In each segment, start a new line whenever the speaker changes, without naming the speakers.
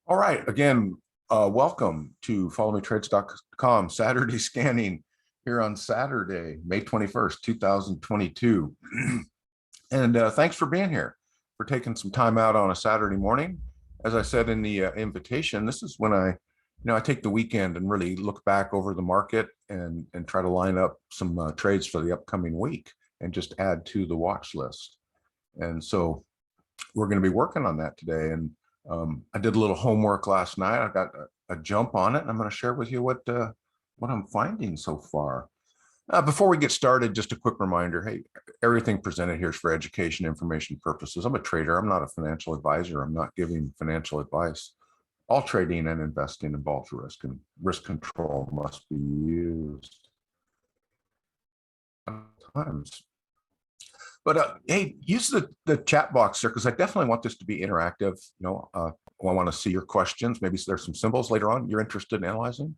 All right. Again, welcome to followmetrades.com Saturday scanning here on Saturday, May 21st, 2022. And thanks for being here, for taking some time out on a Saturday morning. As I said in the invitation, this is when I take the weekend and really look back over the market and try to line up some trades for the upcoming week and just add to the watch list. And so we're going to be working on that today. And I did a little homework last night. I got a jump on it, and I'm going to share with you what I'm finding so far. Before we get started, just a quick reminder, hey, everything presented here is for education information purposes. I'm a trader. I'm not a financial advisor. I'm not giving financial advice. All trading and investing involves risk, and risk control must be used times. But hey, use the chat box there, because I definitely want this to be interactive. I want to see your questions. Maybe there's some symbols later on you're interested in analyzing.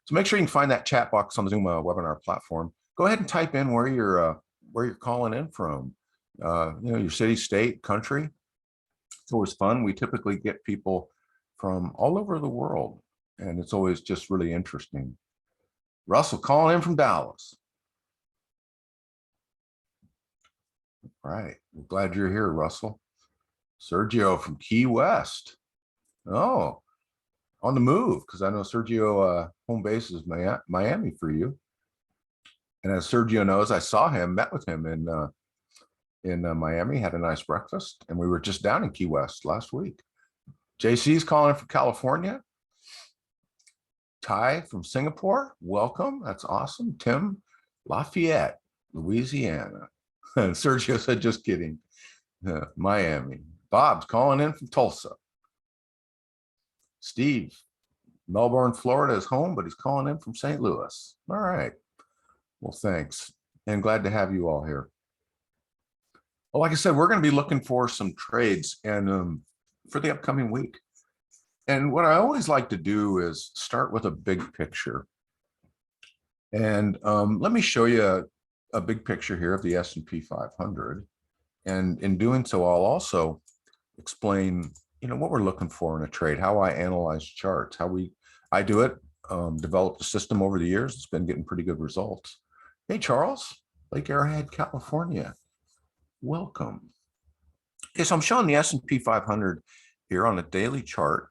So make sure you can find that chat box on the Zoom webinar platform. Go ahead and type in where you're calling in from. Your city, state, country. It's always fun. We typically get people from all over the world, and it's always just really interesting. Russell calling in from Dallas. All right, we're glad you're here, Russell. Sergio from Key West. Oh, on the move, because I know Sergio home base is Miami for you. And as Sergio knows, I saw him, met with him in Miami, had a nice breakfast, and we were just down in Key West last week. JC's calling from California. Ty from Singapore, welcome. That's awesome. Tim, Lafayette, Louisiana. And Sergio said, just kidding. Miami. Bob's calling in from Tulsa. Steve, Melbourne, Florida is home, but he's calling in from St. Louis. All right. Well, thanks. And glad to have you all here. Well, like I said, we're going to be looking for some trades and for the upcoming week. And what I always like to do is start with a big picture. And let me show you a big picture here of the S&P 500. And in doing so, I'll also explain, what we're looking for in a trade, how I analyze charts, I do it, developed a system over the years. It's been getting pretty good results. Hey, Charles, Lake Arrowhead, California. Welcome. Okay, so I'm showing the S&P 500 here on a daily chart.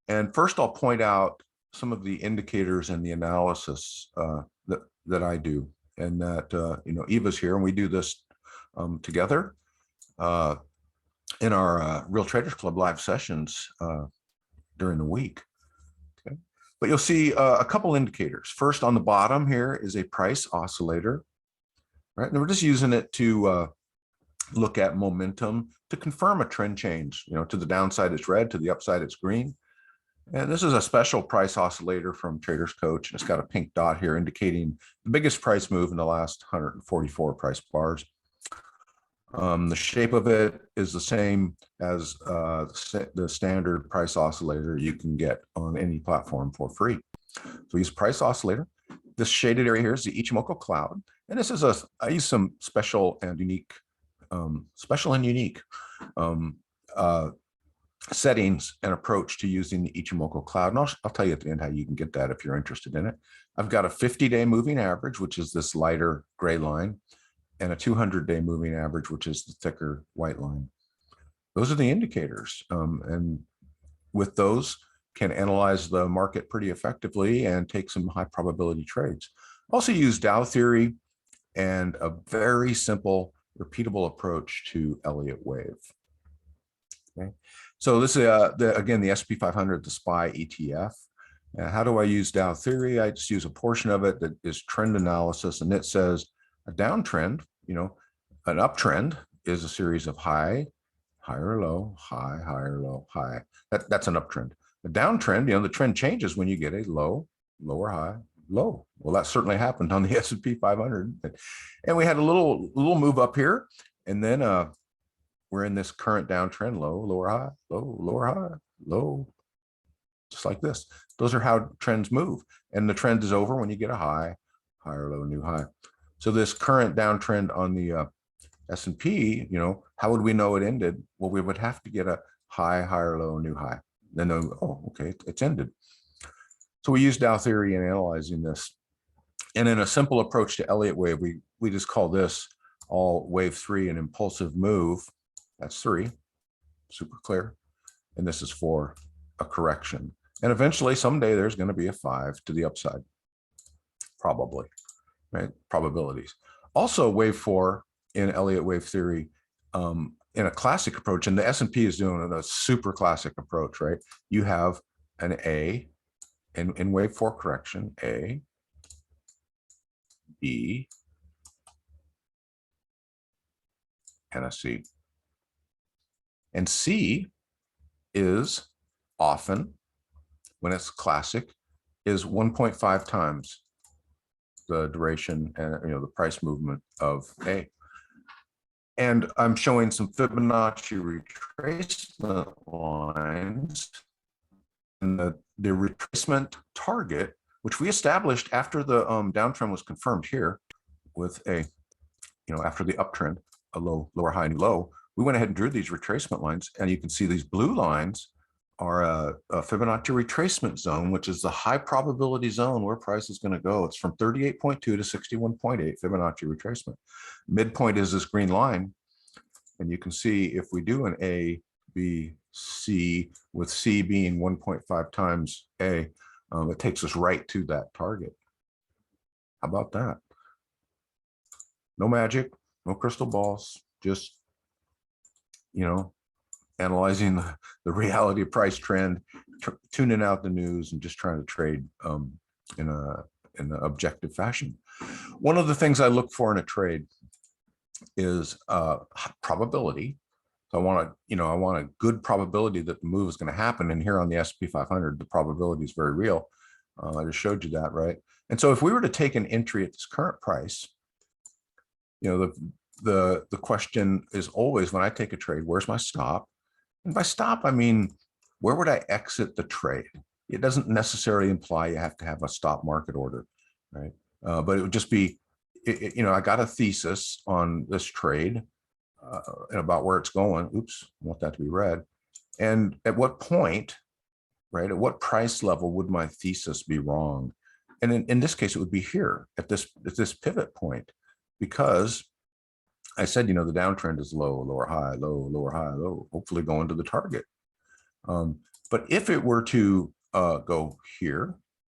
And first I'll point out some of the indicators and the analysis that I do. And that, Eva's here, and we do this together in our Real Traders Club live sessions during the week. Okay. But you'll see a couple indicators. First, on the bottom here is a price oscillator, right? And we're just using it to look at momentum to confirm a trend change. To the downside it's red, to the upside it's green. And this is a special price oscillator from Traders Coach. It's got a pink dot here indicating the biggest price move in the last 144 price bars. The shape of it is the same as the standard price oscillator you can get on any platform for free. So we use price oscillator. This shaded area here is the Ichimoku cloud. And this is I use some special and unique settings and approach to using the Ichimoku cloud. And I'll tell you at the end how you can get that if you're interested in it. I've got a 50-day moving average, which is this lighter gray line, and a 200-day moving average, which is the thicker white line. Those are the indicators. And with those, can analyze the market pretty effectively and take some high probability trades. Also use Dow theory and a very simple, repeatable approach to Elliott wave. Okay. So this is, again, the S&P 500, the SPY ETF. How do I use Dow theory? I just use a portion of it that is trend analysis, and it says a downtrend, an uptrend is a series of high, higher, low, high, higher, low, high. That's an uptrend. A downtrend, the trend changes when you get a low, lower, high, low. Well, that certainly happened on the S&P 500. And we had a little move up here, and then we're in this current downtrend, low, lower, high, low, lower, high, low, just like this. Those are how trends move. And the trend is over when you get a high, higher, low, new high. So this current downtrend on the S&P, how would we know it ended? Well, we would have to get a high, higher, low, new high. then, oh, okay, it's ended. So we use Dow theory in analyzing this. And in a simple approach to Elliott wave, we just call this all wave 3 an impulsive move. That's 3, super clear. And this is for a correction. And eventually someday there's going to be a 5 to the upside, probably, right? Probabilities. Also wave 4 in Elliott wave theory, in a classic approach, and the S&P is doing a super classic approach, right? You have an A in wave 4 correction, A, B, and a C. And C is often, when it's classic, is 1.5 times the duration and the price movement of A. And I'm showing some Fibonacci retracement lines, and the retracement target, which we established after the downtrend was confirmed here with a, after the uptrend, a low, lower high, new low, we went ahead and drew these retracement lines, and you can see these blue lines are a Fibonacci retracement zone, which is the high probability zone where price is going to go. It's from 38.2 to 61.8 Fibonacci retracement. Midpoint is this green line. And you can see if we do an A, B, C, with C being 1.5 times A, it takes us right to that target. How about that? No magic, no crystal balls, just, analyzing the reality of price trend, tuning out the news, and just trying to trade in an objective fashion. One of the things I look for in a trade is probability. So I want a good probability that the move is going to happen. And here on the S&P 500, the probability is very real. I just showed you that, right? And so if we were to take an entry at this current price, the question is always, when I take a trade, where's my stop? And by stop, I mean, where would I exit the trade? It doesn't necessarily imply you have to have a stop market order, right? But it would just be, I got a thesis on this trade and about where it's going. Oops, I want that to be red. And at what point, right, at what price level would my thesis be wrong? And in this case, it would be here at this pivot point, because I said, the downtrend is low, lower high, low, lower high, low, hopefully going to the target. But if it were to go here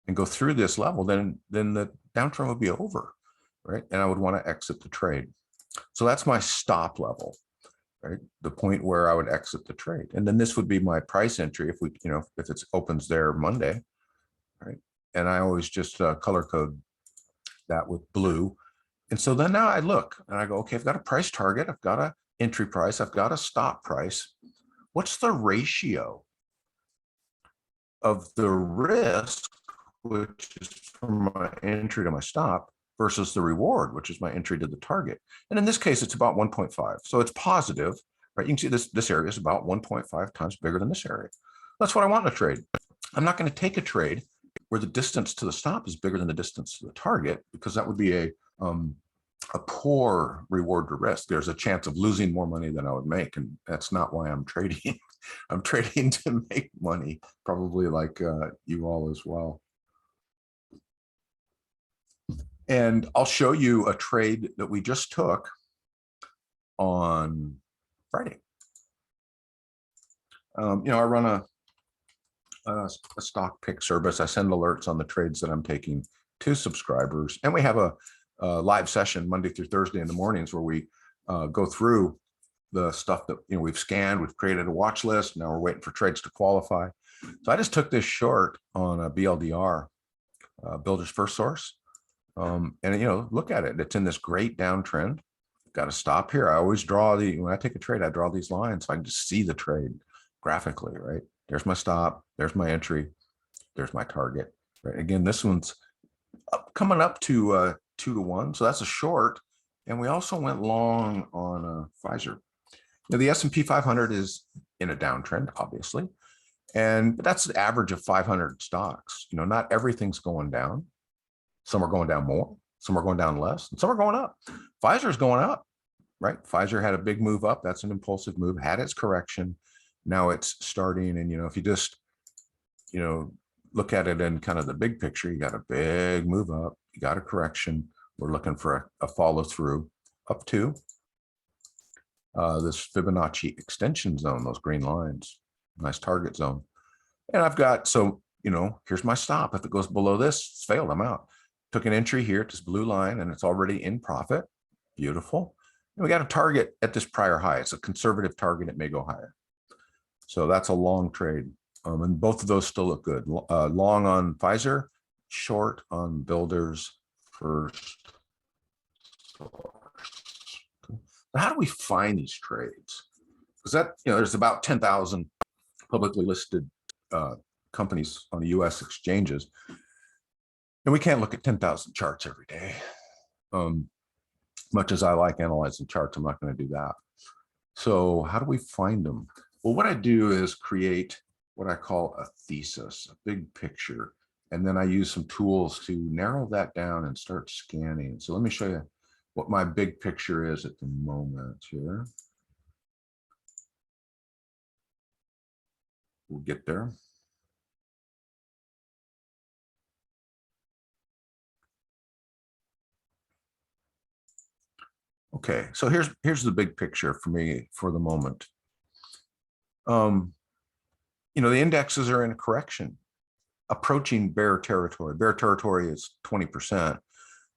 and go through this level, then the downtrend would be over, right? And I would want to exit the trade. So that's my stop level, right? The point where I would exit the trade. And then this would be my price entry if if it opens there Monday, right? And I always just color code that with blue. And so then now I look and I go, okay, I've got a price target, I've got an entry price, I've got a stop price. What's the ratio of the risk, which is from my entry to my stop, versus the reward, which is my entry to the target? And in this case, it's about 1.5. So it's positive, right? You can see this area is about 1.5 times bigger than this area. That's what I want in a trade. I'm not going to take a trade where the distance to the stop is bigger than the distance to the target, because that would be a poor reward to risk. There's a chance of losing more money than I would make, and that's not why I'm trading. I'm trading to make money, probably like you all as well. And I'll show you a trade that we just took on Friday. I run a stock pick service. I send alerts on the trades that I'm taking to subscribers, and we have a live session Monday through Thursday in the mornings where we go through the stuff that we've scanned. We've created a watch list. Now we're waiting for trades to qualify. So I just took this short on a BLDR, Builders First Source, and look at it. It's in this great downtrend. Got to stop here. I always draw when I take a trade, I draw these lines so I can just see the trade graphically, right? There's my stop. There's my entry. There's my target. Right. Again, this one's coming up to 2 to 1. So that's a short. And we also went long on Pfizer. The S&P 500 is in a downtrend, obviously. And that's the average of 500 stocks. Not everything's going down. Some are going down more. Some are going down less. And some are going up. Pfizer is going up, right? Pfizer had a big move up. That's an impulsive move, had its correction. Now it's starting. And, if you just you know, look at it in kind of the big picture, you got a big move up, you got a correction. We're looking for a follow through up to this Fibonacci extension zone, those green lines, nice target zone. And I've got, so, you know, here's my stop. If it goes below this, it's failed, I'm out. Took an entry here at this blue line and it's already in profit. Beautiful. And we got a target at this prior high. It's a conservative target. It may go higher. So that's a long trade. And both of those still look good. Long on Pfizer, short on Builders First. How do we find these trades? Because that, you know, there's about 10,000 publicly listed companies on the US exchanges. And we can't look at 10,000 charts every day. Much as I like analyzing charts, I'm not going to do that. So how do we find them? Well, what I do is create what I call a thesis, a big picture. And then I use some tools to narrow that down and start scanning. So let me show you what my big picture is at the moment here. We'll get there. Okay, so here's the big picture for me for the moment. You know, the indexes are in a correction, approaching bear territory. Bear territory is 20%.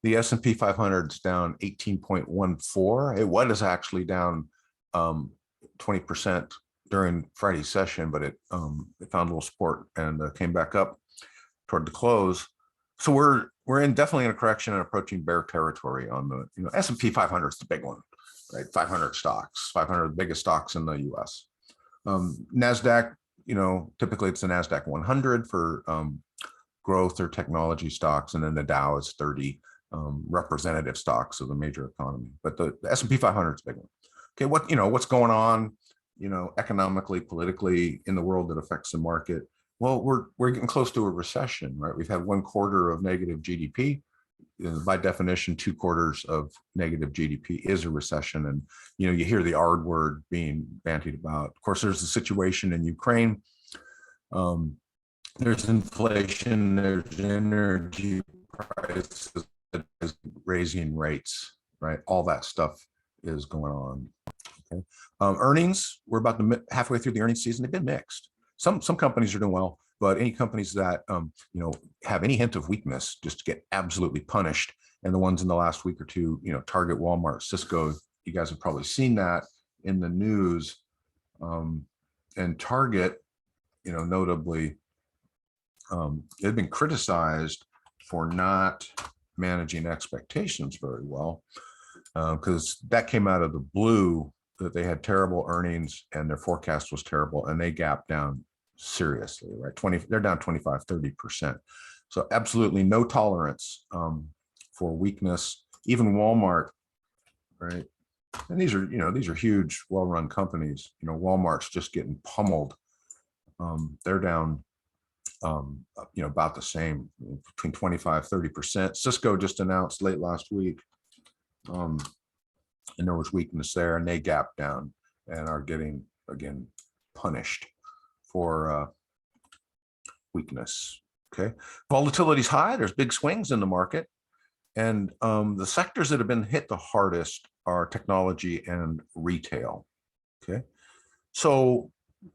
The S&P 500 is down 18.14. It was actually down 20% during Friday's session, but it found a little support and came back up toward the close. So we're definitely in a correction and approaching bear territory on the, you know, S&P 500 is the big one, right? 500 stocks, 500 biggest stocks in the US. NASDAQ, you know, typically it's the NASDAQ 100 for growth or technology stocks, and then the Dow is 30 representative stocks of the major economy. But the S&P 500 is a big one. Okay, what's going on, you know, economically, politically in the world that affects the market? Well, we're getting close to a recession, right? We've had 1 quarter of negative GDP. By definition, 2 quarters of negative GDP is a recession. And, you know, you hear the R word being bandied about. Of course, there's the situation in Ukraine. There's inflation, there's energy prices, raising rates, right? All that stuff is going on. Okay. Earnings, we're about halfway through the earnings season. They've been mixed. Some companies are doing well, but any companies that you know, have any hint of weakness just get absolutely punished. And the ones in the last week or two, you know, Target, Walmart, Cisco, you guys have probably seen that in the news. And Target, you know, notably, they've been criticized for not managing expectations very well, because that came out of the blue, that they had terrible earnings and their forecast was terrible, and they gapped down seriously, right? They're down 25, 30%. So absolutely no tolerance for weakness. Even Walmart, right? And these are huge, well-run companies. You know, Walmart's just getting pummeled. They're down, you know, about the same, between 25, 30%. Cisco just announced late last week, and there was weakness there, and they gapped down and are getting, again, punished for weakness. Okay, volatility is high. There's big swings in the market, and the sectors that have been hit the hardest are technology and retail. Okay, so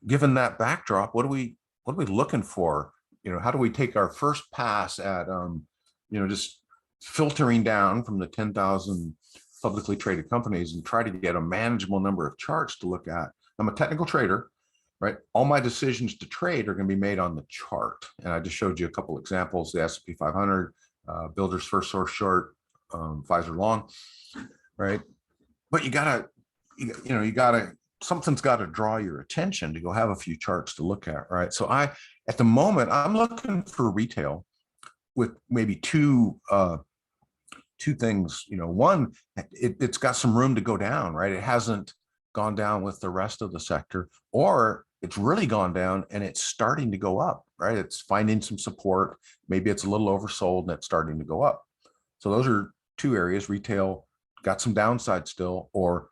given that backdrop, what are we looking for? You know, how do we take our first pass at you know, just filtering down from the 10,000 publicly traded companies and try to get a manageable number of charts to look at? I'm a technical trader, right? All my decisions to trade are going to be made on the chart. And I just showed you a couple examples: the S&P 500, Builders First Source short, Pfizer long, right? But you gotta, something's got to draw your attention to go have a few charts to look at, right? So at the moment, I'm looking for retail with maybe two things. You know, one, it's got some room to go down, right? It hasn't gone down with the rest of the sector, or it's really gone down and it's starting to go up, right? It's finding some support. Maybe it's a little oversold and it's starting to go up. So those are 2 areas. Retail got some downside still, or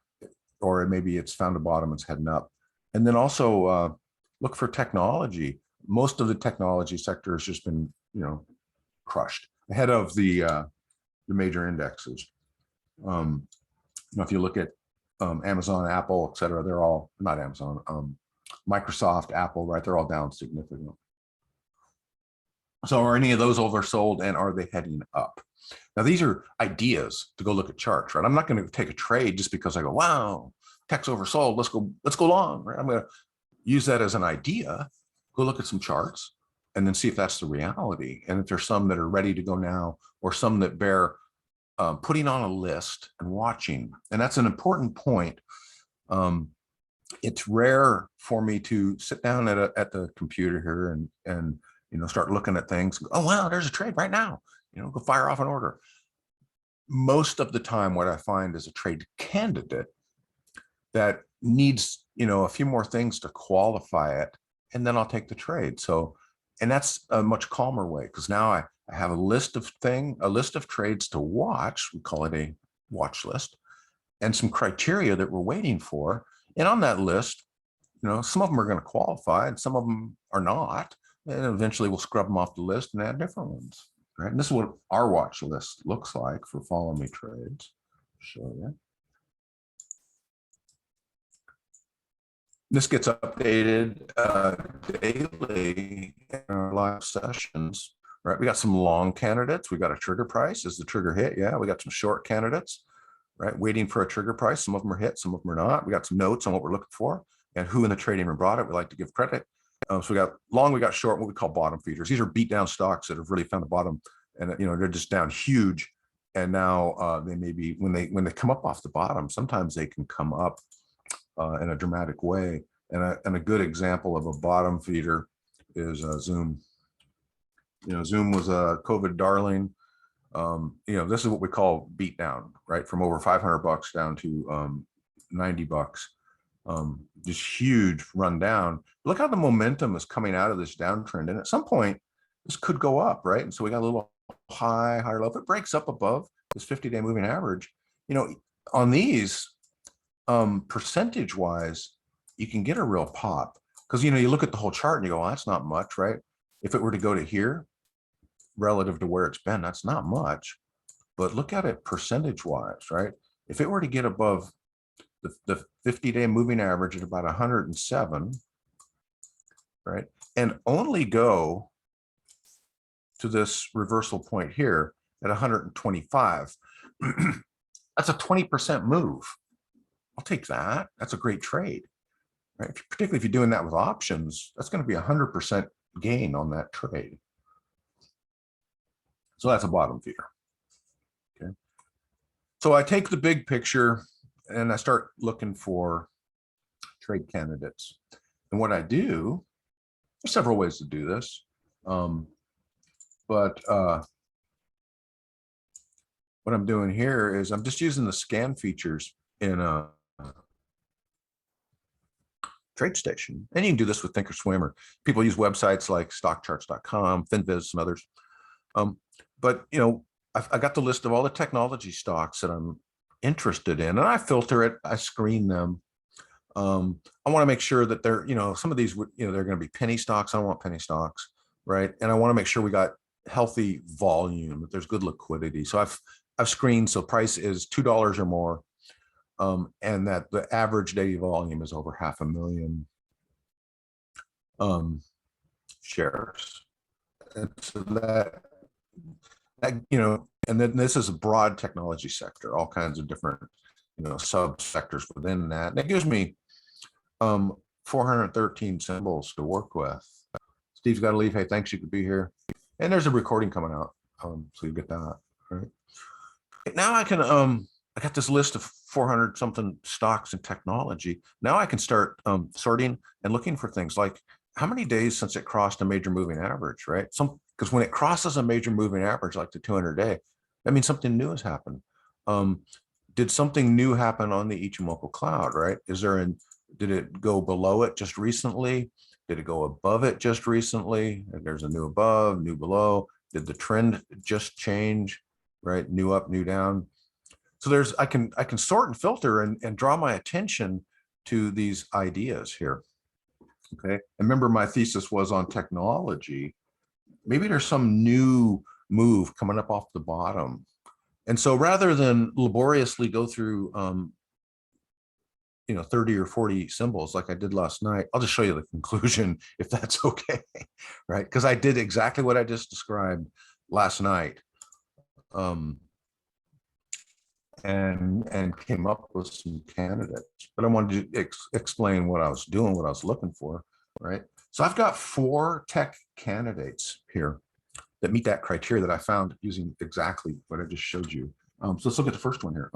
maybe it's found a bottom, it's heading up. And then also look for technology. most of the technology sector has just been, crushed ahead of the major indexes. If you look at Amazon, Apple, et cetera, they're all, not Amazon, Microsoft, Apple, right? They're all down significantly. So are any of those oversold, and are they heading up? Now, these are ideas to go look at charts, right? I'm not going to take a trade just because I go, wow, tech's oversold. Let's go long, right? I'm going to use that as an idea, go look at some charts, and then see if that's the reality. And if there's some that are ready to go now, or some that bear putting on a list and watching. And that's an important point. It's rare for me to sit down at the computer here and start looking at things. Oh, wow, there's a trade right now. Go fire off an order. Most of the time, what I find is a trade candidate that needs, a few more things to qualify it, and then I'll take the trade. So, and that's a much calmer way, because now I have a list of trades to watch. We call it a watch list, and some criteria that we're waiting for. And on that list, some of them are going to qualify and some of them are not. And eventually we'll scrub them off the list and add different ones. Right. And this is what our watch list looks like for Follow Me trades. Show you. This gets updated daily in our live sessions. Right. We got some long candidates. We got a trigger price. Is the trigger hit? Yeah. We got some short candidates. Right, waiting for a trigger price. Some of them are hit, some of them are not. We got some notes on what we're looking for and who in the trading room brought it. We like to give credit. So we got long, we got short, what we call bottom feeders. These are beat down stocks that have really found the bottom, and they're just down huge. And now they may be, when they come up off the bottom, sometimes they can come up in a dramatic way. And a good example of a bottom feeder is Zoom. Zoom was a COVID darling. This is what we call beat down, right? From over 500 bucks down to 90 bucks. Just huge run down. Look how the momentum is coming out of this downtrend. And at some point, this could go up, right? And so we got a little higher low. If it breaks up above this 50-day moving average, on these, percentage wise, you can get a real pop. Because, you look at the whole chart and you go, well, that's not much, right? If it were to go to here, relative to where it's been, that's not much. But look at it percentage wise, right? If it were to get above the 50-day moving average at about 107, right, and only go to this reversal point here at 125, that's a 20% move. I'll take that. That's a great trade, right? Particularly if you're doing that with options, that's going to be 100% gain on that trade. So that's a bottom feeder. Okay. So I take the big picture and I start looking for trade candidates. And what I do, there's several ways to do this. But what I'm doing here is I'm just using the scan features in a TradeStation. And you can do this with Thinkorswim, or people use websites like stockcharts.com, FinViz, some others. But I got the list of all the technology stocks that I'm interested in, and I filter it. I screen them. I want to make sure that they're, some of these, they're going to be penny stocks. I don't want penny stocks, right? And I want to make sure we got healthy volume, that there's good liquidity. So I've screened so price is $2 or more, and that the average daily volume is over 500,000 shares. And so that and then this is a broad technology sector, all kinds of different, subsectors within that. And it gives me 413 symbols to work with. Steve's got to leave. Hey, thanks, you could be here. And there's a recording coming out, so you get that. Right now, I can I got this list of 400 something stocks in technology. Now I can start sorting and looking for things like how many days since it crossed a major moving average, right? Because when it crosses a major moving average, like the 200-day, that means something new has happened. Did something new happen on the Ichimoku cloud, right? Did it go below it just recently? Did it go above it just recently? There's a new above, new below. Did the trend just change, right? New up, new down. So I can sort and filter and draw my attention to these ideas here. Okay. And remember, my thesis was on technology. Maybe there's some new move coming up off the bottom. And so rather than laboriously go through 30 or 40 symbols like I did last night, I'll just show you the conclusion if that's okay, right? Because I did exactly what I just described last night, and came up with some candidates. But I wanted to explain what I was doing, what I was looking for, right? So I've got 4 tech candidates here that meet that criteria that I found using exactly what I just showed you. So let's look at the first one here.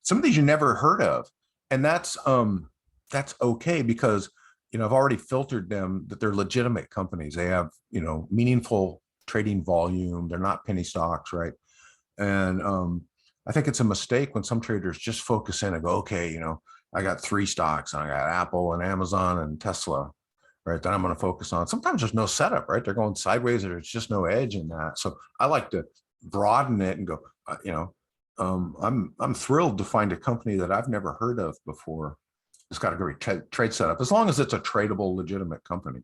Some of these you never heard of, and that's okay, because I've already filtered them that they're legitimate companies. They have meaningful trading volume. They're not penny stocks, right? And I think it's a mistake when some traders just focus in and go, okay, I got 3 stocks, and I got Apple and Amazon and Tesla, right? Then I'm going to focus on. Sometimes there's no setup, right? They're going sideways, or there's just no edge in that. So I like to broaden it and go, I'm thrilled to find a company that I've never heard of before. It's got a great trade setup, as long as it's a tradable, legitimate company.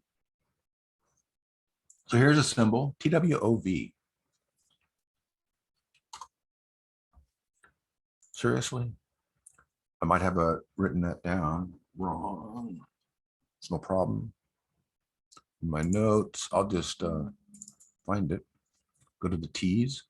So here's a symbol, TWOV. Seriously, I might have written that down wrong. It's no problem. In my notes, I'll just find it. Go to the T's.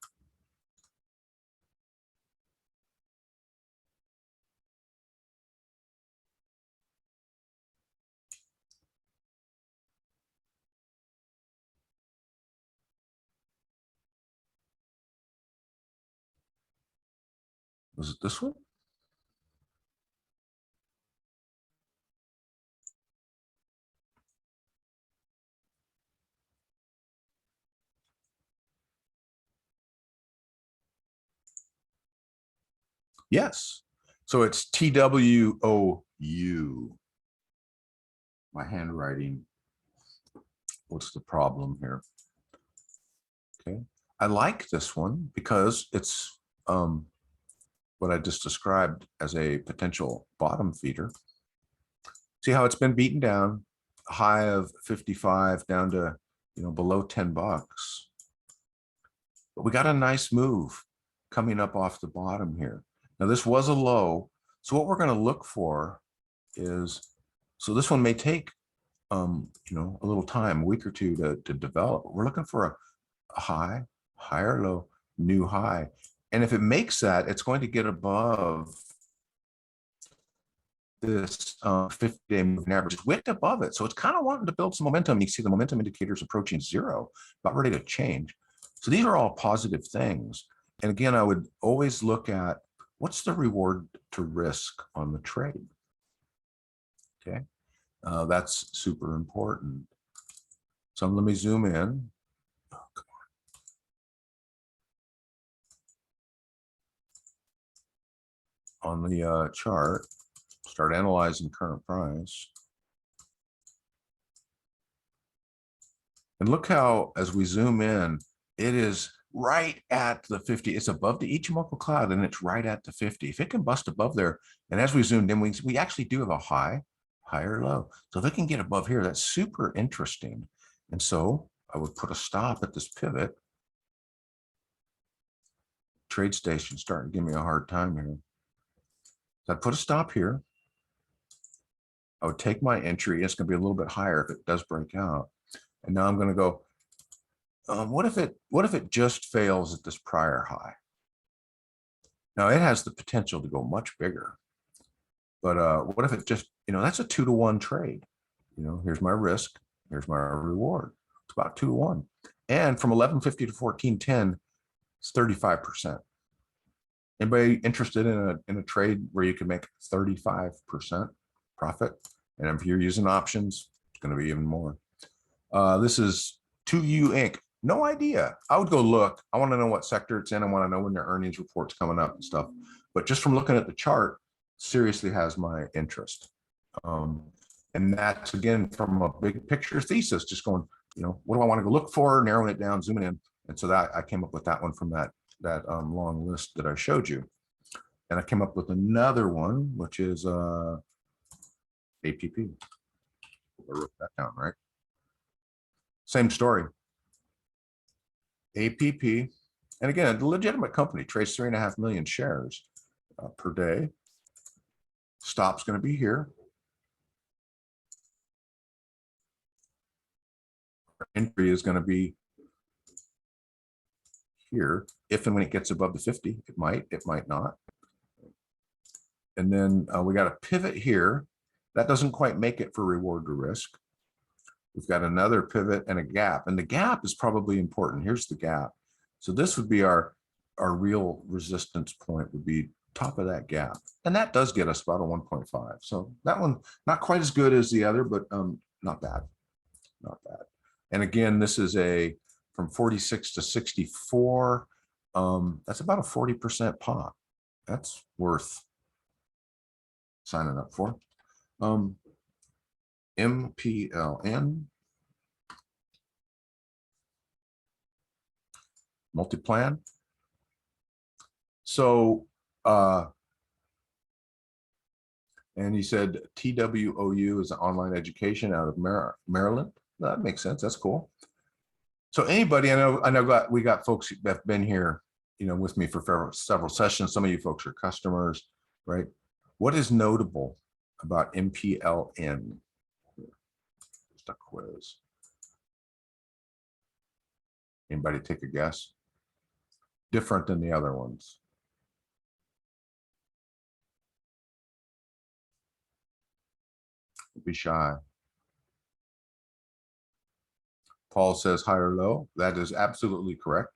Was it this one? Yes. So it's TWOU. My handwriting. What's the problem here? Okay. I like this one because it's what I just described as a potential bottom feeder. See how it's been beaten down, a high of 55 down to below 10 bucks. But we got a nice move coming up off the bottom here. Now this was a low. So what we're going to look for is, so this one may take a little time, a week or two to develop. We're looking for a high, higher low, new high. And if it makes that, it's going to get above this 50-day moving average, wicked above it. So it's kind of wanting to build some momentum. You see the momentum indicators approaching 0, about ready to change. So these are all positive things. And again, I would always look at what's the reward to risk on the trade. Okay, that's super important. So let me zoom in. Oh, come on the chart, start analyzing current price. And look how, as we zoom in, it is right at the 50. It's above the Ichimoku cloud, and it's right at the 50. If it can bust above there, and as we zoomed in, we actually do have a high, higher low. So if it can get above here, that's super interesting. And so I would put a stop at this pivot. TradeStation starting to give me a hard time here. So I'd put a stop here. I would take my entry. It's going to be a little bit higher if it does break out. And now I'm going to go, what if it just fails at this prior high? Now it has the potential to go much bigger. But what if it just, that's a 2-to-1 trade. Here's my risk, here's my reward. It's about 2-to-1. And from 1150 to 1410, it's 35%. Anybody interested in a trade where you can make 35% profit? And if you're using options, it's going to be even more. This is 2U Inc. No idea. I would go look. I want to know what sector it's in. I want to know when their earnings report's coming up and stuff. But just from looking at the chart, seriously has my interest. And that's, again, from a big picture thesis, just going, what do I want to go look for, narrowing it down, zooming in. And so that I came up with that one from that long list that I showed you. And I came up with another one, which is APP. I wrote that down, right? Same story. APP, and again, a legitimate company trades 3.5 million shares per day. Stop's going to be here. Entry is going to be here. If and when it gets above the 50, it might not. And then we got a pivot here. That doesn't quite make it for reward to risk. We've got another pivot and a gap, and the gap is probably important. Here's the gap. So this would be our real resistance point, would be top of that gap. And that does get us about a 1.5. So that one, not quite as good as the other, but not bad, not bad. And again, this is a from 46 to 64. That's about a 40% pop. That's worth signing up for. MPLN, Multiplan. So, and he said TWOU is an online education out of Maryland. That makes sense. That's cool. So anybody, I know we got folks that have been here, with me for several sessions. Some of you folks are customers, right? What is notable about MPLN? Just a quiz. Anybody take a guess? Different than the other ones. Don't be shy. Paul says high or low. That is absolutely correct.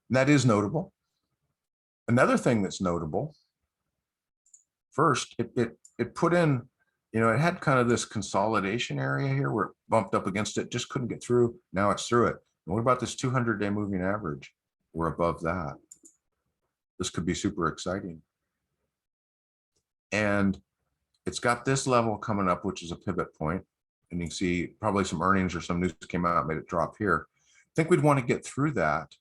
And that is notable. Another thing that's notable, first, it put in, it had kind of this consolidation area here where it bumped up against it, just couldn't get through. Now it's through it. And what about this 200-day moving average? We're above that. This could be super exciting. And it's got this level coming up, which is a pivot point. And you can see probably some earnings or some news came out, made it drop here. I think we'd want to get through that.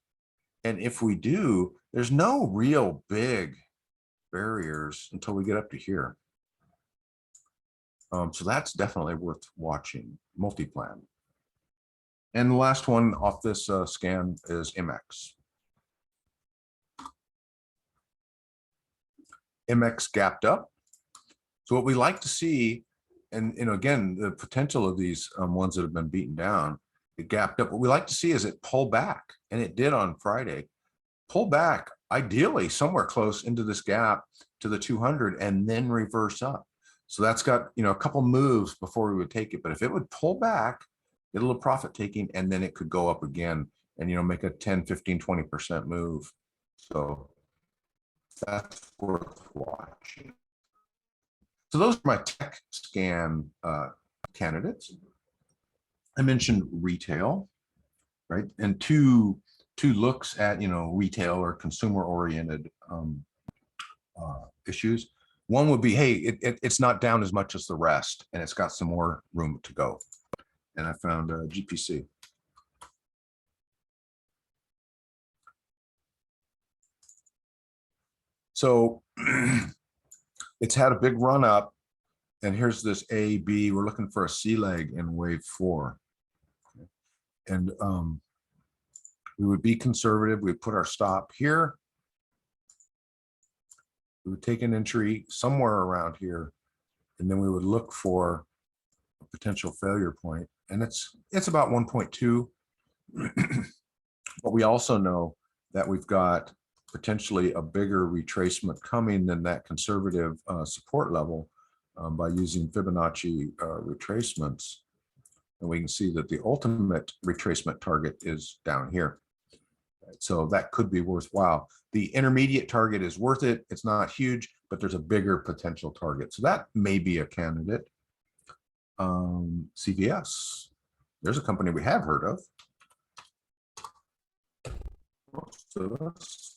And if we do, there's no real big barriers until we get up to here. So that's definitely worth watching. Multiplan. And the last one off this scan is MX. MX gapped up. So what we like to see, and again, the potential of these ones that have been beaten down, it gapped up. What we like to see is it pull back, and it did on Friday. Pull back, ideally somewhere close into this gap to the 200, and then reverse up. So that's got a couple moves before we would take it. But if it would pull back, get a little profit taking, and then it could go up again and make a 10, 15, 20% move. So that's worth watching. So those are my tech scan candidates. I mentioned retail, right? And two looks at retail or consumer oriented issues. One would be, hey, it's not down as much as the rest, and it's got some more room to go. And I found GPC. So it's had a big run up, and here's this A, B. We're looking for a C leg in wave 4. And we would be conservative. We'd put our stop here. We would take an entry somewhere around here, and then we would look for a potential failure point. And it's about 1.2. But we also know that we've got potentially a bigger retracement coming than that conservative support level by using Fibonacci retracements. And we can see that the ultimate retracement target is down here. So that could be worthwhile. The intermediate target is worth it. It's not huge, but there's a bigger potential target. So that may be a candidate. CVS. There's a company we have heard of. Most of us.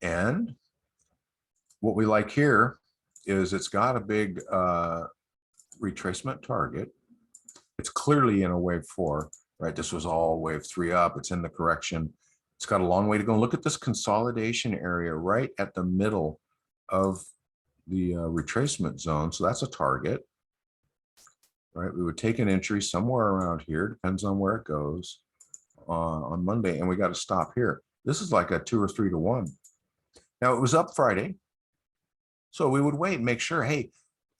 And what we like here is it's got a big retracement target. It's clearly in a wave 4, right? This was all wave 3 up. It's in the correction. It's got a long way to go. Look at this consolidation area right at the middle of the retracement zone. So that's a target, right? We would take an entry somewhere around here, depends on where it goes on Monday, and we got to stop here. This is like a 2 or 3 to 1. Now it was up Friday, so we would wait and make sure, hey,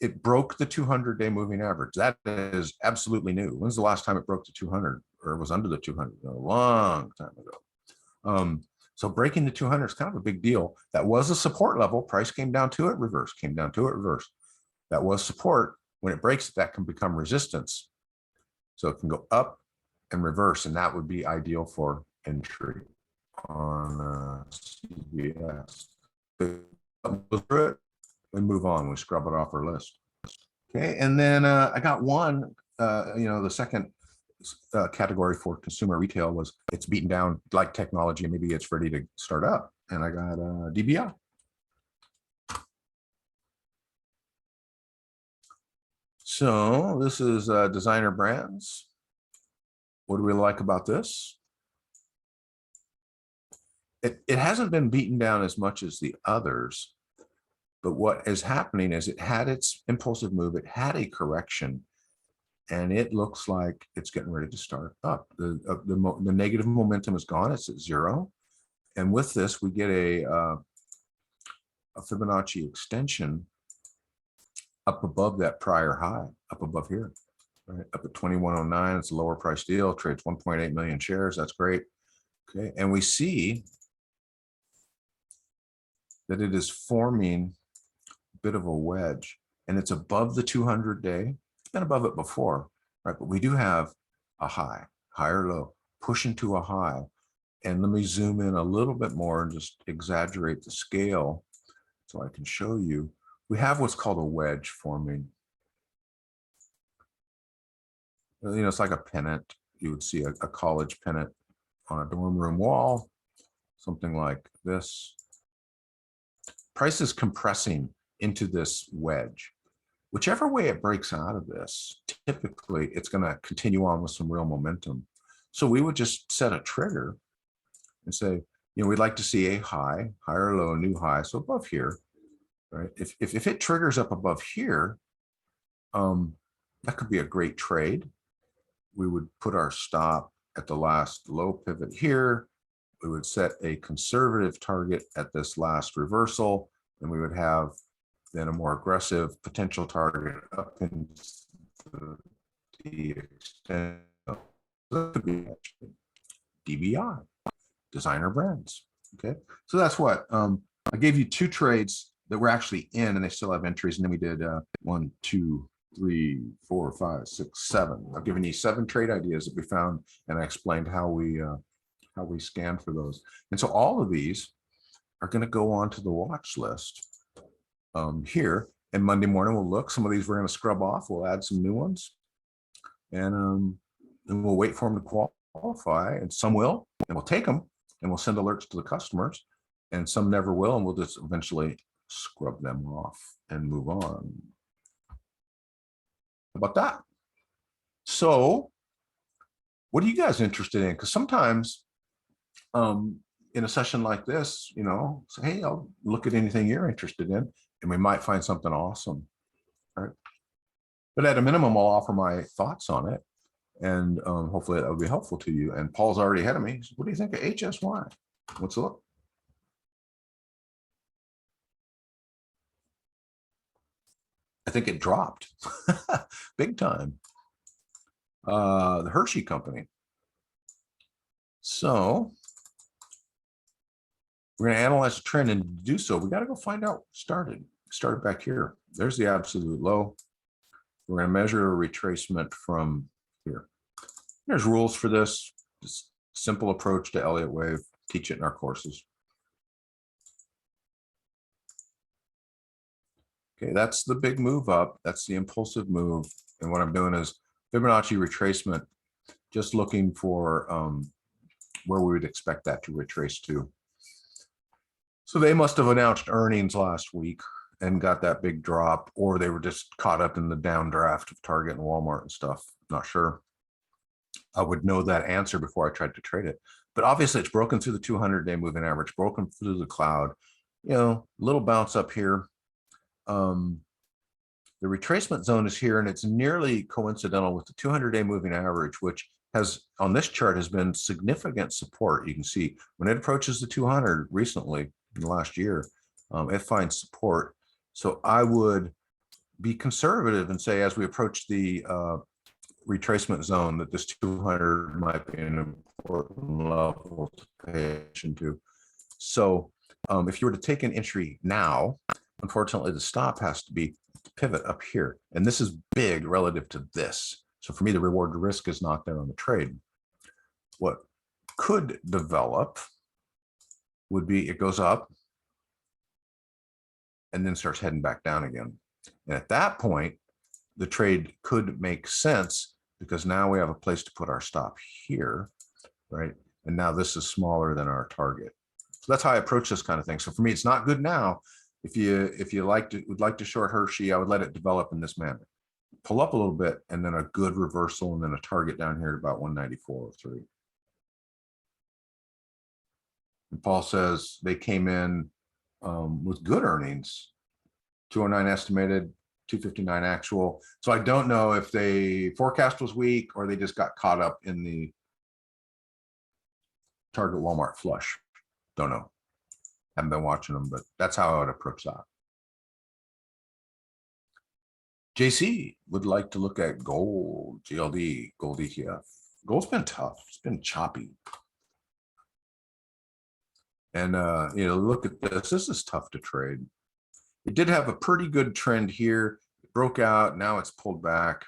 it broke the 200-day moving average. That is absolutely new. When's the last time it broke the 200 or was under the 200? A long time ago. So breaking the 200 is kind of a big deal. That was a support level. Price came down to it, reverse, came down to it, reverse. That was support. When it breaks, that can become resistance. So it can go up and reverse, and that would be ideal for entry on CVS. We move on, we scrub it off our list. Okay, and then I got one, the second category for consumer retail was it's beaten down like technology, maybe it's ready to start up. And I got DBI. So this is Designer Brands. What do we like about this? It hasn't been beaten down as much as the others, but what is happening is it had its impulsive move, it had a correction, and it looks like it's getting ready to start up. The negative momentum is gone, it's at 0. And with this, we get a Fibonacci extension up above that prior high, up above here, right? Up at 2109, it's a lower price deal, trades 1.8 million shares, that's great. Okay, and we see that it is forming a bit of a wedge, and it's above the 200-day. It's been above it before, right? But we do have a high, higher low, pushing to a high. And let me zoom in a little bit more and just exaggerate the scale so I can show you. We have what's called a wedge forming. It's like a pennant. You would see a college pennant on a dorm room wall, something like this. Price is compressing into this wedge. Whichever way it breaks out of this, typically it's going to continue on with some real momentum. So we would just set a trigger and say, we'd like to see a high, higher low, new high, so above here, right? If it triggers up above here, that could be a great trade. We would put our stop at the last low pivot here. We would set a conservative target at this last reversal, and we would have then a more aggressive potential target up into the extent of DBI, Designer Brands. Okay, so that's what I gave you 2 trades that were actually in, and they still have entries. And then we did 1, 2, 3, 4, 5, 6, 7. I've given you 7 trade ideas that we found, and I explained how we scan for those. And so all of these are going to go onto the watch list here. And Monday morning we'll look. Some of these we're going to scrub off. We'll add some new ones, and we'll wait for them to qualify. And some will, and we'll take them, and we'll send alerts to the customers. And some never will, and we'll just eventually scrub them off and move on. How about that? So, what are you guys interested in? Because sometimes, in a session like this, say, hey, I'll look at anything you're interested in, and we might find something awesome, right? But at a minimum, I'll offer my thoughts on it, and hopefully that will be helpful to you. And Paul's already ahead of me. So what do you think of HSY? Let's look. I think it dropped big time. The Hershey Company. So we're going to analyze the trend, and to do so, we got to go find out what started back here. There's the absolute low. We're going to measure a retracement from here. There's rules for this. Just simple approach to Elliott Wave. Teach it in our courses. Okay, that's the big move up. That's the impulsive move. And what I'm doing is Fibonacci retracement, just looking for where we would expect that to retrace to. So they must have announced earnings last week and got that big drop, or they were just caught up in the downdraft of Target and Walmart and stuff. Not sure. I would know that answer before I tried to trade it. But obviously it's broken through the 200-day moving average, broken through the cloud, little bounce up here. The retracement zone is here, and it's nearly coincidental with the 200-day moving average, which has on this chart has been significant support. You can see when it approaches the 200 recently in the last year, it finds support. So I would be conservative and say as we approach the retracement zone that this 200 might be an important level to pay attention to. So if you were to take an entry now, unfortunately the stop has to be pivot up here, and this is big relative to this. So for me, the reward to risk is not there on the trade. What could develop would be it goes up and then starts heading back down again. And at that point, the trade could make sense because now we have a place to put our stop here, right? And now this is smaller than our target. So that's how I approach this kind of thing. So for me, it's not good now. If you would like to short Hershey, I would let it develop in this manner. Pull up a little bit and then a good reversal and then a target down here at about 194.03. And Paul says they came in with good earnings, 209 estimated, 259 actual. So I don't know if they forecast was weak or they just got caught up in the Target Walmart flush. Don't know. Haven't been watching them, but that's how I would approach that. JC would like to look at gold, GLD, gold ETF. Gold's been tough. It's been choppy. And, look at this. This is tough to trade. It did have a pretty good trend here. It broke out. Now it's pulled back.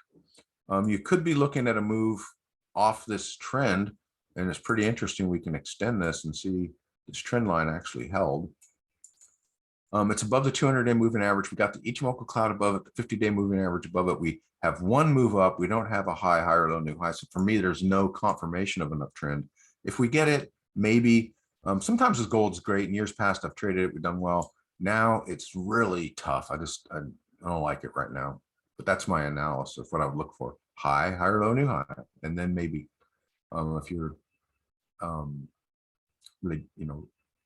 You could be looking at a move off this trend, and it's pretty interesting. We can extend this and see this trend line actually held. It's above the 200-day moving average. We got the Ichimoku cloud above it, the 50-day moving average above it. We have one move up. We don't have a high, higher, low, new high. So for me, there's no confirmation of an uptrend. If we get it, maybe. Sometimes this gold's great. In years past, I've traded it. We've done well. Now it's really tough. I don't like it right now. But that's my analysis of what I would look for. High, higher, low, new high. And then maybe if you're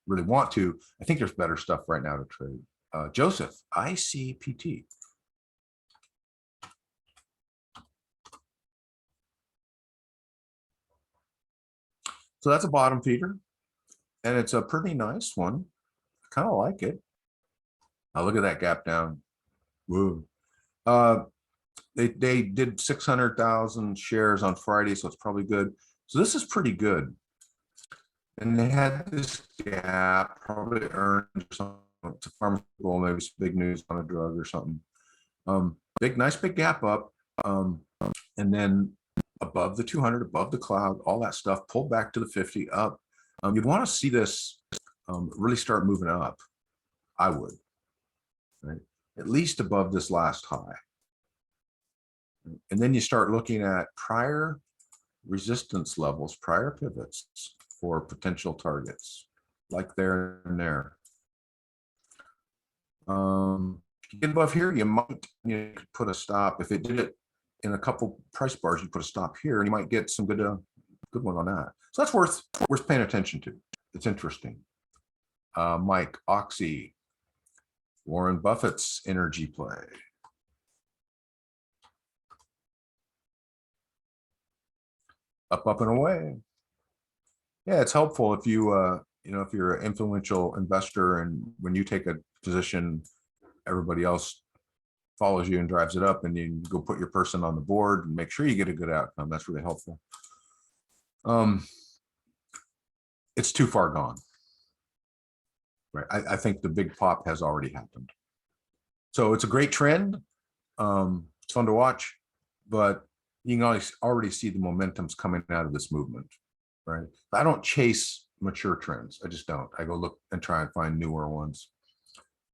really want to, I think there's better stuff right now to trade. Joseph, ICPT. So that's a bottom feeder, and it's a pretty nice one. I kind of like it. Now look at that gap down. Whoa. They did 600,000 shares on Friday, so it's probably good. So this is pretty good. And they had this gap, probably earned something to pharmaceutical, maybe some big news on a drug or something. Nice big gap up. And then above the 200, above the cloud, all that stuff, pulled back to the 50 up. You'd want to see this really start moving up. I would, right? At least above this last high. And then you start looking at prior resistance levels, prior pivots for potential targets, like there and there. Get above here, you might put a stop. If it did it in a couple price bars, you put a stop here, and you might get some good one on that. So that's worth paying attention to. It's interesting. Mike Oxy, Warren Buffett's energy play. Up and away. Yeah, it's helpful if you if you're an influential investor and when you take a position, everybody else follows you and drives it up, and you go put your person on the board and make sure you get a good outcome. That's really helpful. It's too far gone. Right. I think the big pop has already happened. So it's a great trend. It's fun to watch, but you can already see the momentum's coming out of this movement, right? I don't chase mature trends. I just don't. I go look and try and find newer ones.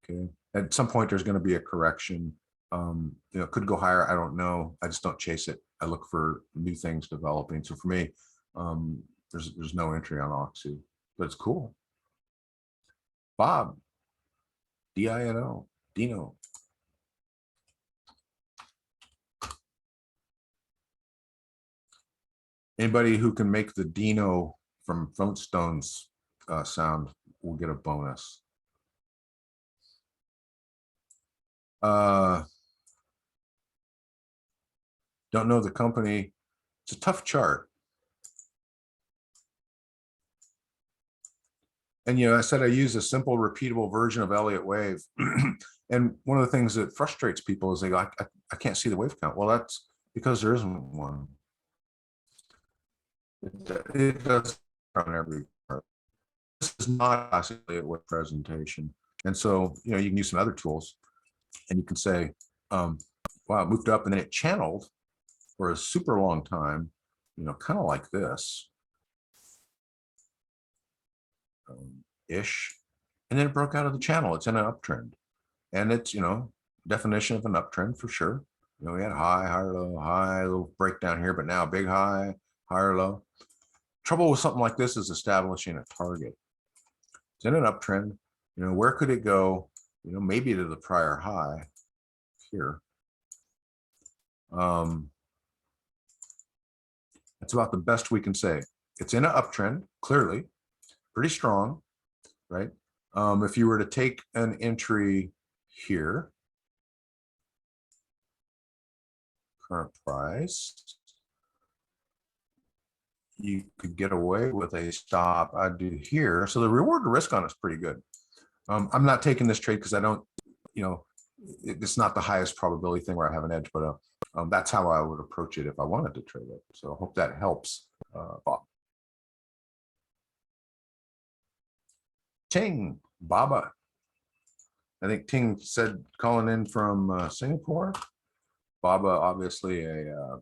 Okay. At some point, there's going to be a correction. Could go higher. I don't know. I just don't chase it. I look for new things developing. So for me, there's no entry on Oxy, but it's cool. Bob, DINO, Dino. Anybody who can make the Dino from Flintstones sound will get a bonus. Don't know the company. It's a tough chart. And, I said I use a simple, repeatable version of Elliott wave. And one of the things that frustrates people is they go, I can't see the wave count. Well, that's because there isn't one. It does on every part. This is not classically a web presentation. And so, you can use some other tools and you can say, wow, it moved up and then it channeled for a super long time, kind of like this. Ish, and then it broke out of the channel. It's in an uptrend, and it's definition of an uptrend for sure. We had high, higher, low, high, little breakdown here, but now big high, higher, low. Trouble with something like this is establishing a target. It's in an uptrend. Where could it go? Maybe to the prior high here. That's about the best we can say. It's in an uptrend, clearly, pretty strong. Right? If you were to take an entry here, current price, you could get away with a stop. I'd do here. So the reward to risk on it is pretty good. I'm not taking this trade because I don't, it's not the highest probability thing where I have an edge, but that's how I would approach it if I wanted to trade it. So I hope that helps, Bob. Ting, Baba. I think Ting said calling in from Singapore. Baba, obviously a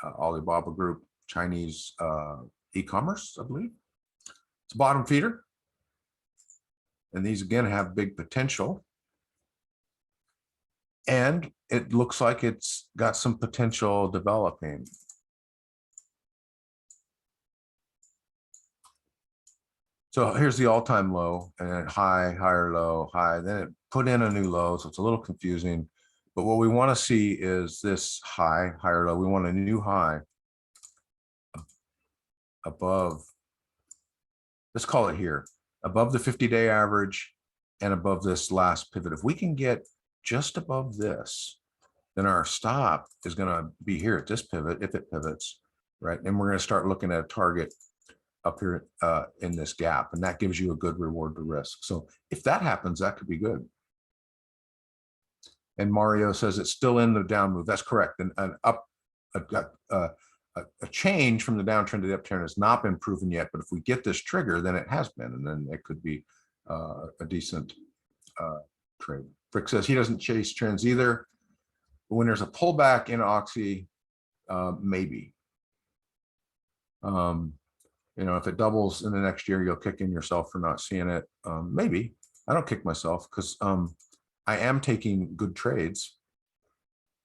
Alibaba Group Chinese e-commerce, I believe. It's a bottom feeder. And these again have big potential. And it looks like it's got some potential developing. So here's the all-time low and then high, higher, low, high. Then it put in a new low, so it's a little confusing. But what we want to see is this high, higher, low. We want a new high above, let's call it here, above the 50-day average and above this last pivot. If we can get just above this, then our stop is going to be here at this pivot, if it pivots, right? And we're going to start looking at a target up here in this gap, and that gives you a good reward to risk. So if that happens, that could be good. And Mario says it's still in the down move. That's correct. And a change from the downtrend to the uptrend has not been proven yet, but if we get this trigger, then it has been, and then it could be a decent trade. Frick says he doesn't chase trends either. But when there's a pullback in Oxy, maybe. If it doubles in the next year, you'll kick in yourself for not seeing it. Maybe. I don't kick myself because I am taking good trades.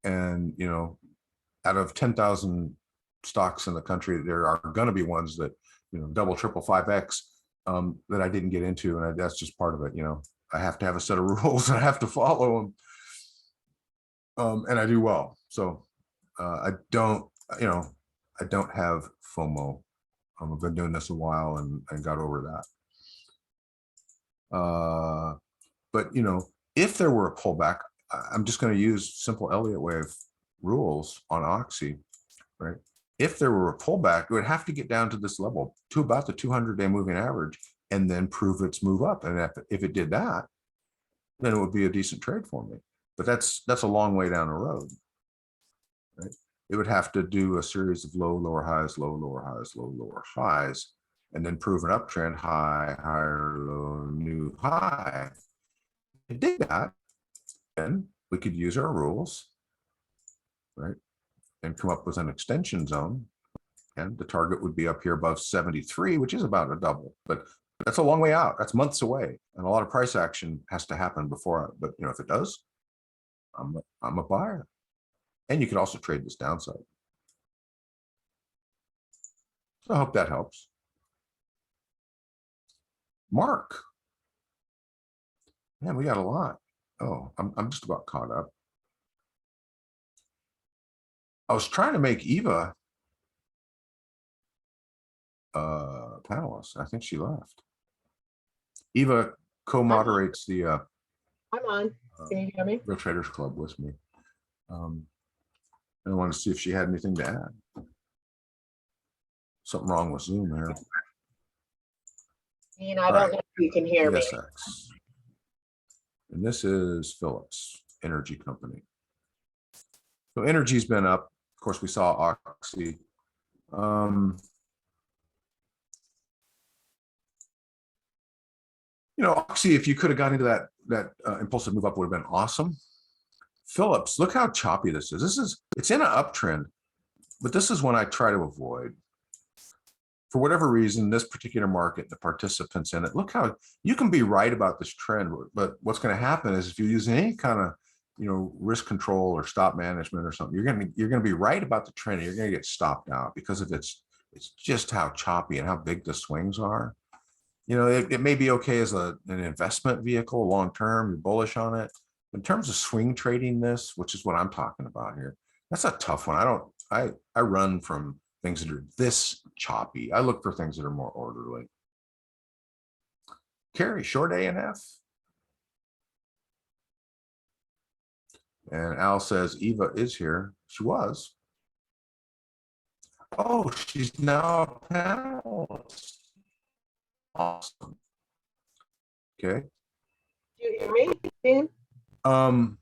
And, out of 10,000 stocks in the country, there are going to be ones that, double, triple, 5X that I didn't get into. And that's just part of it. I have to have a set of rules and I have to follow them. And I do well. So I don't have FOMO. I've been doing this a while and got over that. But, if there were a pullback, I'm just going to use simple Elliott wave rules on Oxy, right? If there were a pullback, it would have to get down to this level, to about the 200-day moving average, and then prove its move up. And if it did that, then it would be a decent trade for me. But that's a long way down the road, right? It would have to do a series of low, lower highs, low, lower highs, low, lower highs, and then prove an uptrend, high, higher, low, new high. If it did that, then we could use our rules, right, and come up with an extension zone. And the target would be up here above 73, which is about a double, but that's a long way out. That's months away, and a lot of price action has to happen before. But if it does, I'm a buyer. And you can also trade this downside. So I hope that helps. Mark. Man, we got a lot. Oh, I'm just about caught up. I was trying to make Eva panelist. I think she left. Eva co-moderates the
I'm on. Can you hear me?
Real Traders Club with me. I wanted to see if she had anything to add. Something wrong with Zoom here.
Ian, I don't know if you can hear me.
ESX. And this is Phillips Energy Company. So energy's been up. Of course, we saw Oxy. Oxy, if you could have got into that impulsive move up, would have been awesome. Phillips, look how choppy this is. It's in an uptrend, but this is one I try to avoid. For whatever reason, this particular market, the participants in it, look how you can be right about this trend, but what's going to happen is if you use any kind of risk control or stop management or something, you're going to be right about the trend. And you're going to get stopped out because of it's just how choppy and how big the swings are. It may be okay as an investment vehicle long term, you're bullish on it. In terms of swing trading this, which is what I'm talking about here, that's a tough one. I run from things that are this choppy. I look for things that are more orderly. Carrie, short ANF. And Al says Eva is here. She was. Oh, she's now a panelist. Awesome. Okay.
Do you hear me, Ian?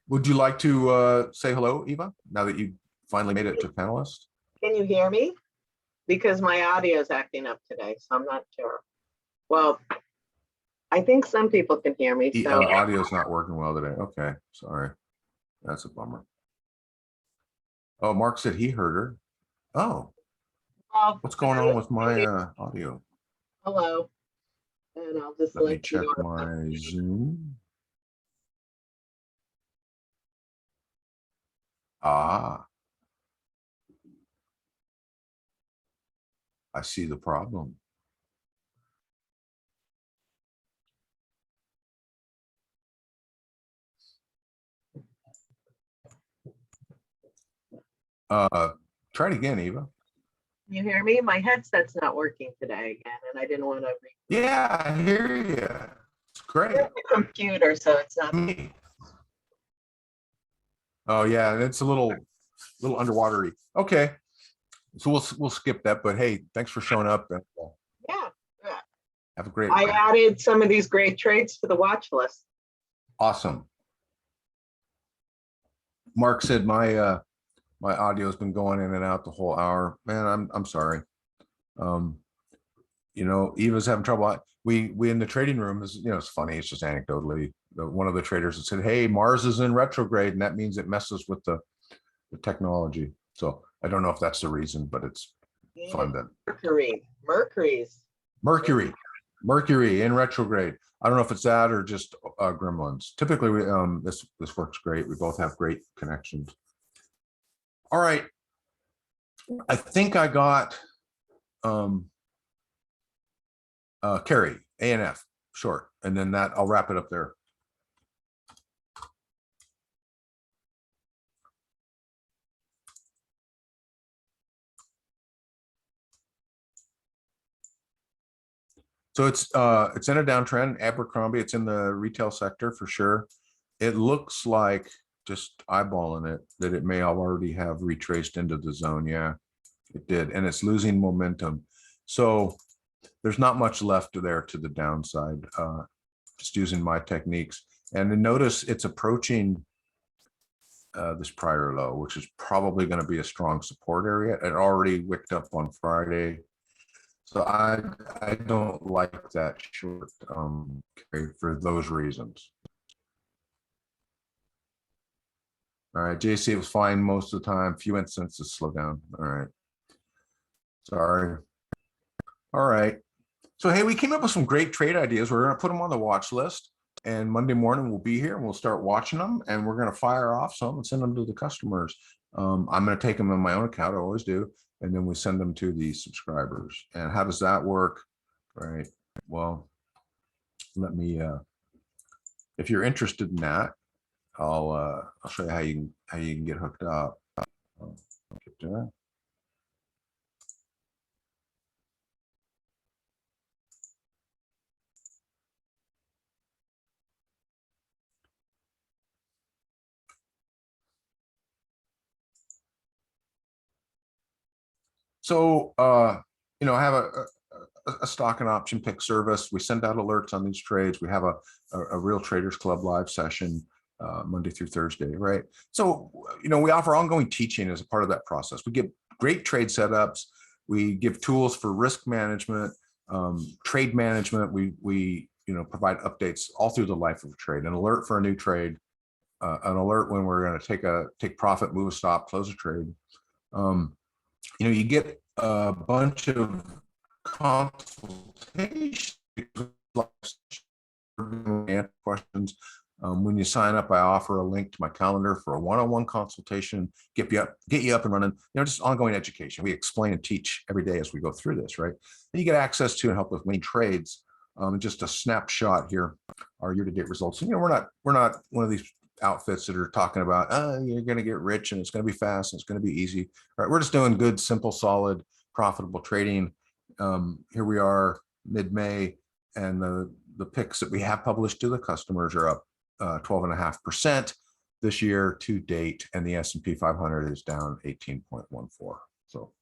Would you like to say hello, Eva, now that you finally made it to panelist?
Can you hear me? Because my audio is acting up today, so I'm not sure. Well, I think some people can hear me. So
audio's not working well today. Okay, sorry. That's a bummer. Oh, Mark said he heard her. Oh, what's going on with my audio?
Hello. And I'll just
Let me check my Zoom. Ah, I see the problem. Try it again, Eva.
Can you hear me? My headset's not working today again, and I didn't want to.
Yeah, I hear you. It's great.
It's a computer, so it's not
me. Oh yeah, it's a little underwatery. Okay, so we'll skip that. But hey, thanks for showing up.
Yeah.
Have a great.
I added some of these great trades to the watch list.
Awesome. Mark said my my audio has been going in and out the whole hour. Man, I'm sorry. Eva's having trouble. We in the trading room is, it's funny. It's just anecdotally. One of the traders had said, "Hey, Mars is in retrograde, and that means it messes with the technology." So I don't know if that's the reason, but it's fun that Mercury in retrograde. I don't know if it's that or just gremlins. Typically, this works great. We both have great connections. All right. I think I got Carrie, ANF, short, and then I'll wrap it up there. So it's in a downtrend. Abercrombie, it's in the retail sector for sure. It looks like, just eyeballing it, that it may already have retraced into the zone. Yeah, it did, and it's losing momentum. So there's not much left there to the downside, just using my techniques. And then notice it's approaching this prior low, which is probably going to be a strong support area. It already wicked up on Friday. So I don't like that short for those reasons. All right, JC, it was fine most of the time. Few instances slow down. All right. Sorry. All right. So, hey, we came up with some great trade ideas. We're going to put them on the watch list. And Monday morning we'll be here and we'll start watching them. And we're going to fire off some and send them to the customers. I'm going to take them in my own account. I always do. And then we send them to the subscribers. And how does that work? Right. Well, let me, if you're interested in that, I'll show you how you can get hooked up. Get to that. So, you know, I have a stock and option pick service. We send out alerts on these trades. We have a Real Traders Club live session Monday through Thursday, right? So, you know, we offer ongoing teaching as a part of that process. We give great trade setups. We give tools for risk management, trade management. We you know, provide updates all through the life of a trade, an alert for a new trade, an alert when we're going to take profit, move a stop, close a trade. You know, you get a bunch of consultations, questions. When you sign up, I offer a link to my calendar for a one-on-one consultation, get you up and running, you know, just ongoing education. We explain and teach every day as we go through this, right? And you get access to and help with winning trades. Just a snapshot here, our year-to-date results. And, you know, we're not one of these outfits that are talking about, oh, you're going to get rich and it's going to be fast and it's going to be easy, right? We're just doing good, simple, solid, profitable trading. Here we are mid-May, and the picks that we have published to the customers are up 12.5% this year to date, and the S&P 500 is down 18.14. So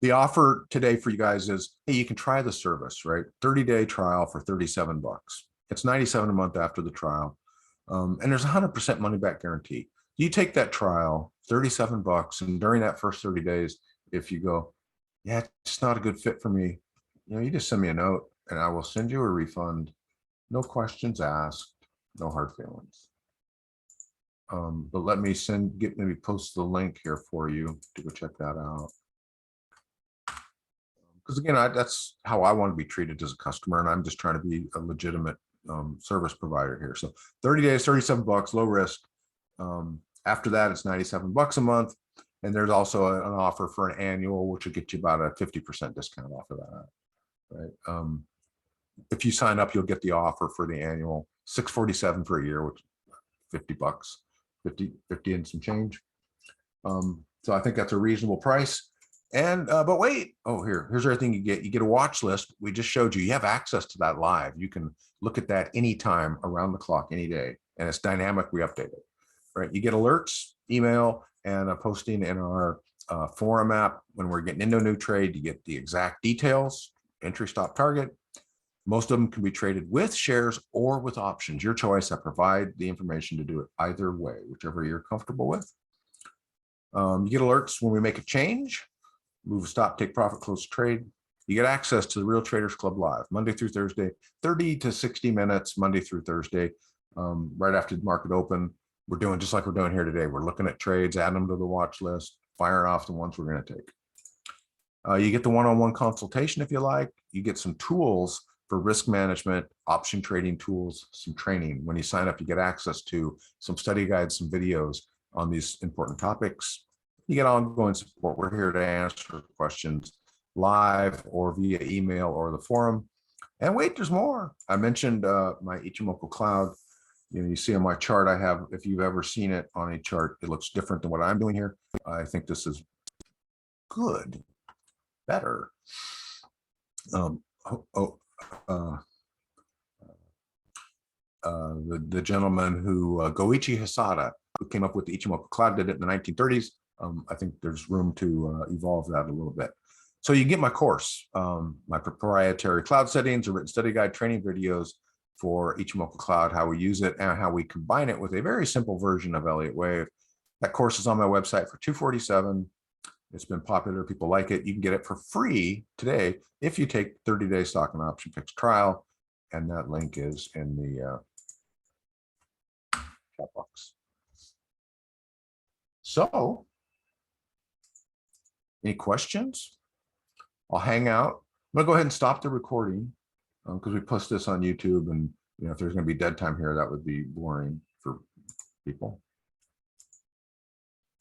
the offer today for you guys is, hey, you can try the service, right? 30-day trial for $37. It's $97 a month after the trial. And there's 100% money back guarantee. You take that trial, $37, and during that first 30 days, if you go, yeah, it's not a good fit for me, you know, you just send me a note and I will send you a refund. No questions asked, no hard feelings. But let me maybe post the link here for you to go check that out. Because again, that's how I want to be treated as a customer, and I'm just trying to be a legitimate service provider here. So 30 days, $37, low risk. After that, it's $97 a month. And there's also an offer for an annual, which will get you about a 50% discount off of that, right? If you sign up, you'll get the offer for the annual, $647 for a year, which $50, 50 and some change. So I think that's a reasonable price. And but wait, oh, here's everything you get. You get a watch list. We just showed you. You have access to that live. You can look at that anytime, around the clock, any day, and it's dynamic. We update it, right? You get alerts, email, and a posting in our forum app when we're getting into a new trade. You get the exact details, entry, stop, target. Most of them can be traded with shares or with options. Your choice. I provide the information to do it either way, whichever you're comfortable with. You get alerts when we make a change. Move, stop, take profit, close trade. You get access to the Real Traders Club live Monday through Thursday, 30 to 60 minutes, Monday through Thursday, right after the market open. We're doing just like we're doing here today. We're looking at trades, adding them to the watch list, firing off the ones we're going to take. You get the one-on-one consultation if you like. You get some tools for risk management, option trading tools, some training. When you sign up, you get access to some study guides, some videos on these important topics. You get ongoing support. We're here to answer questions live or via email or the forum. And wait, there's more. I mentioned my Ichimoku Cloud. You know, you see on my chart, I have, if you've ever seen it on a chart, it looks different than what I'm doing here. I think this is good, better. The gentleman who, Goichi Hisada, who came up with the Ichimoku Cloud, did it in the 1930s. I think there's room to evolve that a little bit. So you get my course, my proprietary cloud settings, a written study guide, training videos for Ichimoku Cloud, how we use it and how we combine it with a very simple version of Elliott Wave. That course is on my website for $247. It's been popular. People like it. You can get it for free today if you take 30-day stock and option picks trial. And that link is in the chat box. So, any questions? I'll hang out. I'm gonna go ahead and stop the recording because we post this on YouTube, and you know, if there's gonna be dead time here, that would be boring for people.